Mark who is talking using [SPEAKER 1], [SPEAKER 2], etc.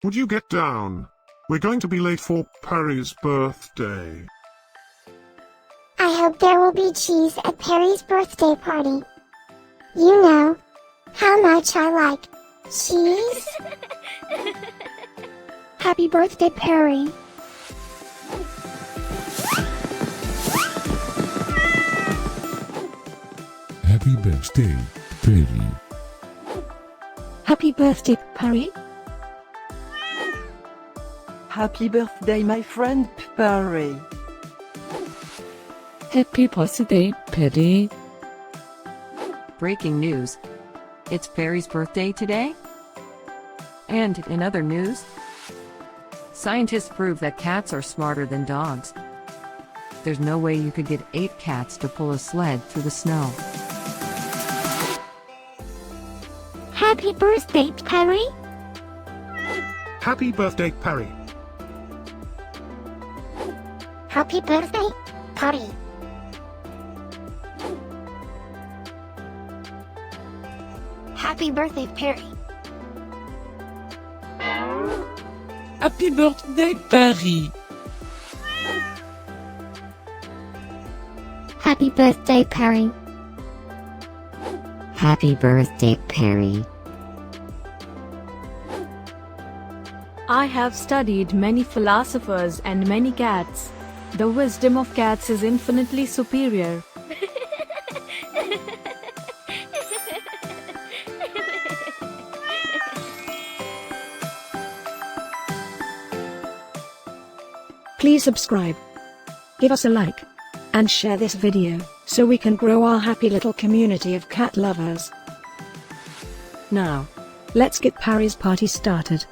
[SPEAKER 1] Would you get down? We're going to be late for Pparry's birthday.
[SPEAKER 2] I hope there will be cheese at Pparry's birthday party. You know how much I like cheese. Happy birthday, Pparry.
[SPEAKER 3] Happy birthday, Pparry.
[SPEAKER 4] Happy birthday, Pparry.
[SPEAKER 5] Happy birthday, my friend Pparry.
[SPEAKER 4] Happy birthday, Pparry.
[SPEAKER 6] Breaking news. It's Pparry's birthday today? And in other news, scientists prove that cats are smarter than dogs. There's no way you could get 8 cats to pull a sled through the snow.
[SPEAKER 2] Happy birthday, Pparry.
[SPEAKER 1] Happy birthday, Pparry.
[SPEAKER 2] Happy birthday, Pparry. Happy birthday, Pparry.
[SPEAKER 4] Happy birthday, Pparry.
[SPEAKER 2] Happy birthday, Pparry.
[SPEAKER 7] Happy birthday, Pparry.
[SPEAKER 8] I have studied many philosophers and many cats. The wisdom of cats is infinitely superior.
[SPEAKER 4] Please subscribe, give us a like, and share this video, so we can grow our happy little community of cat lovers. Now, let's get Pparry's party started.